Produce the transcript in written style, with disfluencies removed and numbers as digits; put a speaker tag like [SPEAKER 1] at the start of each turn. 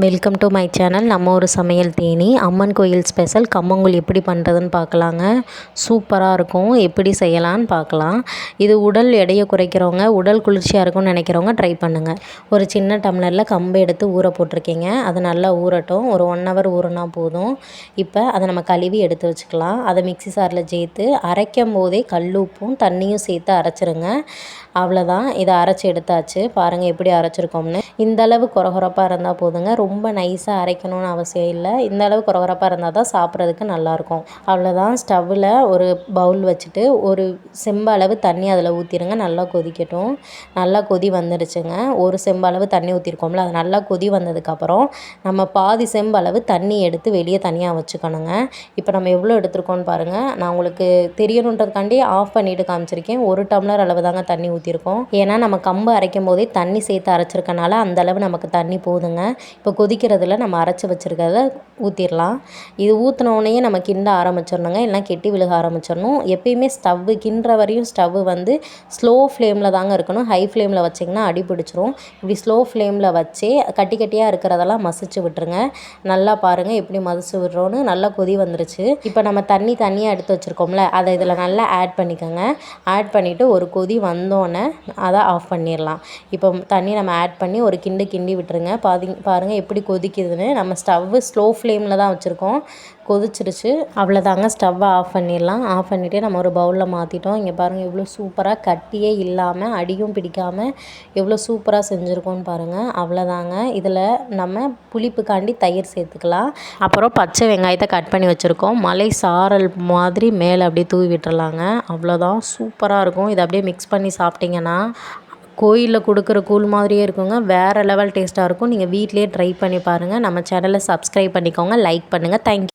[SPEAKER 1] Welcome to my channel. நம்ம ஒரு சமையல் தேனி அம்மன் கோயில் ஸ்பெஷல் கம்மங்கூழ் எப்படி பண்ணுறதுன்னு பார்க்கலாங்க. சூப்பராக இருக்கும். எப்படி செய்யலான்னு பார்க்கலாம். இது உடல் எடையை குறைக்கிறவங்க, உடல் குளிர்ச்சியாக இருக்கும்னு நினைக்கிறவங்க ட்ரை பண்ணுங்கள். ஒரு சின்ன டம்ளரில் கம்பு எடுத்து ஊற போட்டிருக்கீங்க. அது நல்லா ஊறட்டும். ஒரு 1 ஹவர் ஊறினா போதும். இப்போ அதை நம்ம கழுவி எடுத்து வச்சுக்கலாம். அதை மிக்ஸி சாரில் சேர்த்து அரைக்கும் போதே கல்லுப்பும் தண்ணியும் சேர்த்து அரைச்சிருங்க. அவ்வளோதான். இதை அரைச்சி எடுத்தாச்சு. பாருங்கள் எப்படி அரைச்சிருக்கோம்னு. இந்தளவு கொரகொரப்பாக இருந்தால் போதுங்க. ரொம்ப நைஸாக அரைக்கணும்னு அவசியம் இல்லை. இந்தளவு கொரகொரப்பாக இருந்தால் தான் சாப்பிட்றதுக்கு நல்லாயிருக்கும். அவ்வளோதான். ஸ்டவ்வில் ஒரு பவுல் வச்சுட்டு ஒரு செம்பளவு தண்ணி அதில் ஊற்றிடுங்க. நல்லா கொதிக்கட்டும். நல்லா கொதி வந்துடுச்சுங்க. ஒரு செம்பளவு தண்ணி ஊற்றிருக்கோம்ல, அது நல்லா கொதி வந்ததுக்கப்புறம் நம்ம பாதி செம்பளவு தண்ணி எடுத்து வெளியே தனியாக வச்சுக்கணுங்க. இப்போ நம்ம எவ்வளோ எடுத்துருக்கோன்னு பாருங்கள். நான் உங்களுக்கு தெரியணுன்றதுக்காண்டி ஆஃப் பண்ணிவிட்டு காமிச்சிருக்கேன். 1 டம்ளர் அளவு தாங்க தண்ணி ஊற்றிருக்கோம். ஏன்னா நம்ம கம்பு அரைக்கும் போதே தண்ணி சேர்த்து அரைச்சிருக்கனால அந்தளவு நமக்கு தண்ணி போதுங்க. இப்போ கொதிக்கிறதுல நம்ம அரைச்சி வச்சுருக்கிறத ஊற்றிடலாம். இது ஊற்றினோடனே நம்ம கிண்ட ஆரம்பிச்சிடணுங்க. இல்லைனா கெட்டி விழுக ஆரம்பிச்சிடணும். எப்பயுமே ஸ்டவ்வு கிண்டுற வரையும் ஸ்டவ்வு வந்து ஸ்லோ ஃப்ளேமில் தாங்க இருக்கணும். ஹை ஃப்ளேமில் வச்சிங்கன்னா அடி பிடிச்சிரும். இப்படி ஸ்லோ ஃப்ளேமில் வச்சு கட்டி கட்டியாக இருக்கிறதெல்லாம் மசிச்சு விட்டுருங்க. நல்லா பாருங்கள் எப்படி மசிச்சு விடுறோன்னு. நல்லா கொதி வந்துருச்சு. இப்போ நம்ம தண்ணியாக எடுத்து வச்சுருக்கோம்ல, அதை இதில் நல்லா ஆட் பண்ணிக்கோங்க. ஆட் பண்ணிவிட்டு ஒரு கொதி வந்தோடனே அதை ஆஃப் பண்ணிடலாம். இப்போ தண்ணி நம்ம ஆட் பண்ணி ஒரு கிண்டி விட்டுருங்க. பாருங்கள் எப்படி கொதிக்குதுன்னு. நம்ம ஸ்டவ்வு ஸ்லோ ஃப்ளேமில் தான் வச்சுருக்கோம். கொதிச்சிருச்சு. அவ்வளோதாங்க. ஸ்டவ்வை ஆஃப் பண்ணிடலாம். ஆஃப் பண்ணிவிட்டு நம்ம ஒரு பவுலில் மாற்றிட்டோம். இங்கே பாருங்கள் எவ்வளோ சூப்பராக கட்டியே இல்லாமல் அடியும் பிடிக்காமல் எவ்வளோ சூப்பராக செஞ்சுருக்கோன்னு பாருங்கள். அவ்வளோதாங்க. இதில் நம்ம புளிப்புக்காண்டி தயிர் சேர்த்துக்கலாம். அப்புறம் பச்சை வெங்காயத்தை கட் பண்ணி வச்சுருக்கோம். மலை சாரல் மாதிரி மேலே அப்படியே தூவி விட்டுறலாங்க. அவ்வளோதான். சூப்பராக இருக்கும். இதை அப்படியே மிக்ஸ் பண்ணி சாப்பிட்டிங்கன்னா கோயிலில் கொடுக்குற கூழ் மாதிரியே இருக்குங்க. வேறு லெவல் டேஸ்ட்டாக இருக்கும். நீங்கள் வீட்டிலேயே ட்ரை பண்ணி பாருங்கள். நம்ம சேனலை சப்ஸ்கிரைப் பண்ணிக்கோங்க. லைக் பண்ணுங்கள். தேங்க்யூ.